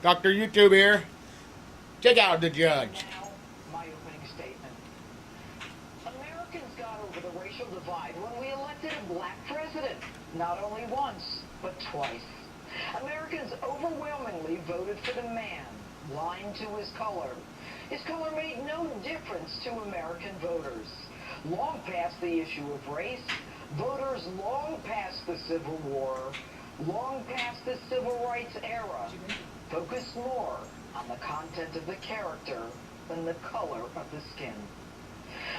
Dr. YouTube here. Check out the judge. Now, my opening statement. Americans got over the racial divide when we elected a black president. Not only once, but twice. Americans overwhelmingly voted for the man, blind to his color. His color made no difference to American voters. Long past the issue of race, voters long past the Civil War, long past the Civil Rights era, focused more on the content of the character than the color of the skin.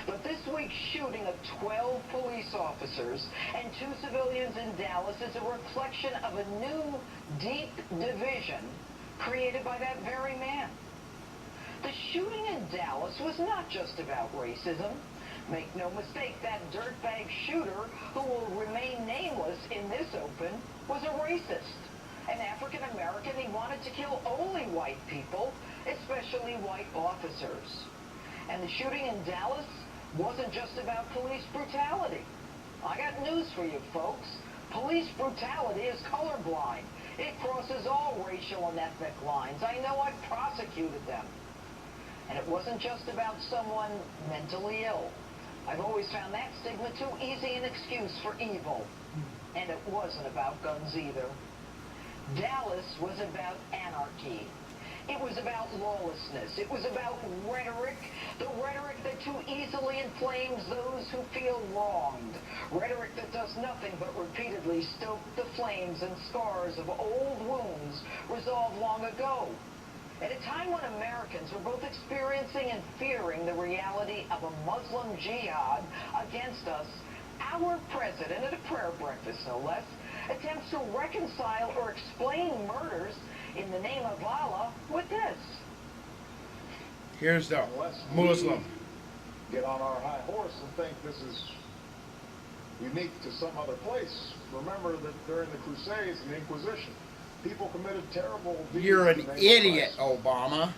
But this week's shooting of 12 police officers and 2 civilians in Dallas is a reflection of a new, deep division created by that very man. The shooting in Dallas was not just about racism. Make no mistake, that dirtbag shooter, who will remain nameless in this open, was a racist. An African-American, he wanted to kill only white people, especially white officers. And the shooting in Dallas wasn't just about police brutality. I got news for you, folks. Police brutality is colorblind. It crosses all racial and ethnic lines. I know I've prosecuted them. And it wasn't just about someone mentally ill. I've always found that stigma too easy an excuse for evil. And it wasn't about guns either. Dallas was about anarchy. It was about lawlessness. It was about rhetoric, the rhetoric that too easily inflames those who feel wronged. Rhetoric that does nothing but repeatedly stoke the flames and scars of old wounds resolved long ago. At a time when Americans were both experiencing and fearing the reality of a Muslim jihad against us, our president, at a prayer breakfast no less, attempts to reconcile or explain murders in the name of Allah with this. Here's the Unless Muslim. we get on our high horse and think this is unique to some other place. Remember that during the Crusades and the Inquisition, people committed terrible deeds. You're an in the name of idiot, Christ. Obama.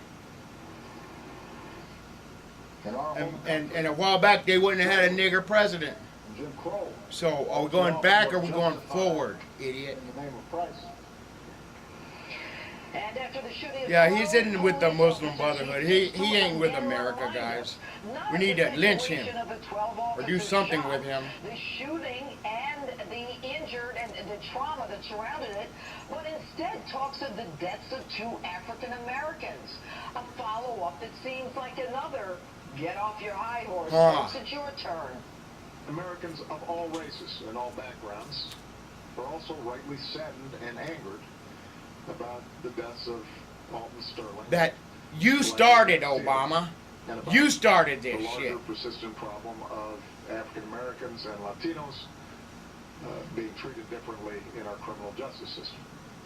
In our home And country, a while back, they wouldn't have had a nigger president. Jim Crow. So, are we going back or are we going forward, idiot? In the name of Christ. And after the shooting of Yeah, he's 12 in with the police Muslim officers, Brotherhood. Chief He ain't with Again, America, reminder, guys. not We need the to lynch him. situation of the 12 Or do officers something shot, with him. The shooting and the injured and the trauma that surrounded it, but instead talks of the deaths of 2 African Americans. A follow-up that seems like another get off your high horse, folks, it's your turn. Americans of all races and all backgrounds are also rightly saddened and angered about the deaths of Alton Sterling. That you started, Obama. and about You started the this larger shit. persistent problem of African Americans and Latinos being treated differently in our criminal justice system.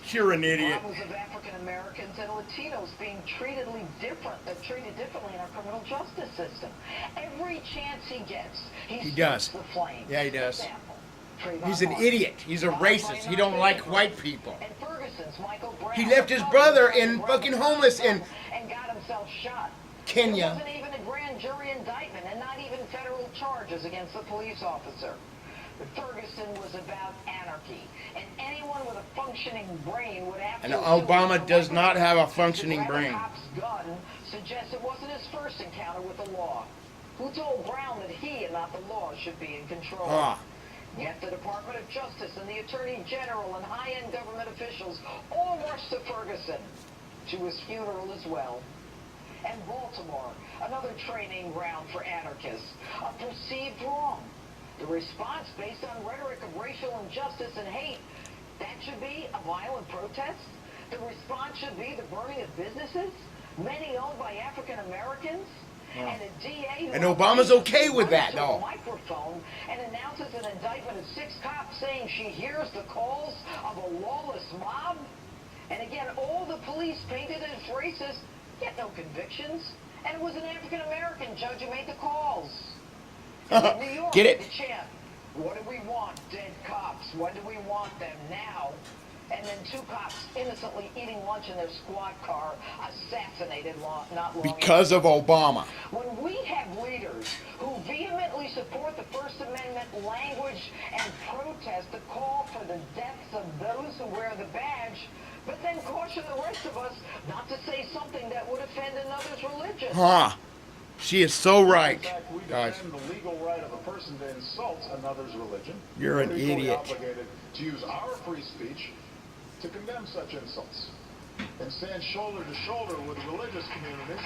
You're an idiot. Problems of African Americans and Latinos being treated differently in our criminal justice system. Every chance he gets, He does. the flame. Yeah, he does. Example, Trayvon He's an Martin. idiot. He's a racist. He don't like white people. And Ferguson's Michael Brown. He left his brother in fucking homeless in and got himself shot. Kenya. There wasn't even a grand jury indictment and not even federal charges against the police officer. But Ferguson was about anarchy, and anyone with a functioning brain would have And to Obama assume does that not have a to functioning grab brain. A cop's gun suggests it wasn't his first encounter with the law. Who told Brown that he and not the law should be in control? Ah. Yet the Department of Justice and the Attorney General and high-end government officials all rushed to Ferguson, to his funeral as well. And Baltimore, another training ground for anarchists, a perceived wrong. The response based on rhetoric of racial injustice and hate, that should be a violent protest? The response should be the burning of businesses, many owned by African Americans? And a DA who And Obama's okay with that, runs to a though. microphone and announces an indictment of 6 cops saying she hears the calls of a lawless mob? And again, all the police painted as racist, yet no convictions. And it was an African American judge who made the calls. In New York, Get it? the chant, what do we want? Dead cops. When do we want them? Now. And then 2 cops innocently eating lunch in their squad car, assassinated not long Because of Obama. When we have leaders who vehemently support the First Amendment language and protest the call for the deaths of those who wear the badge, but then caution the rest of us not to say something that would offend another's religion. Huh. She is so right, In fact, we guys. defend the legal right of a person to insult another's religion. You're an We're equally idiot. obligated to use our free speech to condemn such insults and stand shoulder to shoulder with religious communities.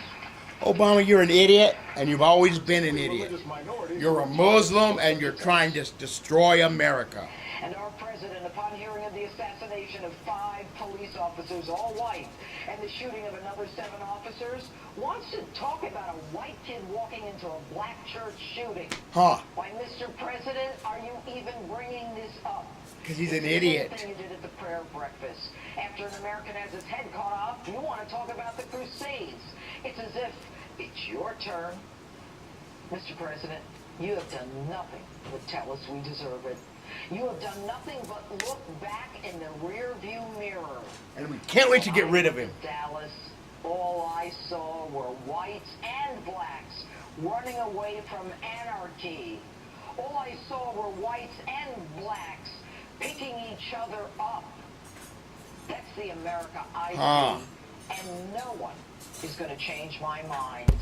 Obama, you're an idiot, and you've always been an idiot. Religious minorities You're a Muslim, and you're trying to destroy America. And our president, upon hearing of the assassination of 5 police officers, all white, and the shooting of another 7 officers, wants to talk about a white kid walking into a black church shooting. Huh. Why, Mr. President, are you even bringing this up? Because he's an It's the idiot. same thing you did at the prayer breakfast. After an American has his head cut off, you want to talk about the Crusades. It's as if it's your turn. Mr. President, you have done nothing but tell us we deserve it. You have done nothing but look back in the rear-view mirror. And we can't wait to get rid of him. Dallas, all I saw were whites and blacks running away from anarchy. All I saw were whites and blacks picking each other up. That's the America I see, and no one is going to change my mind.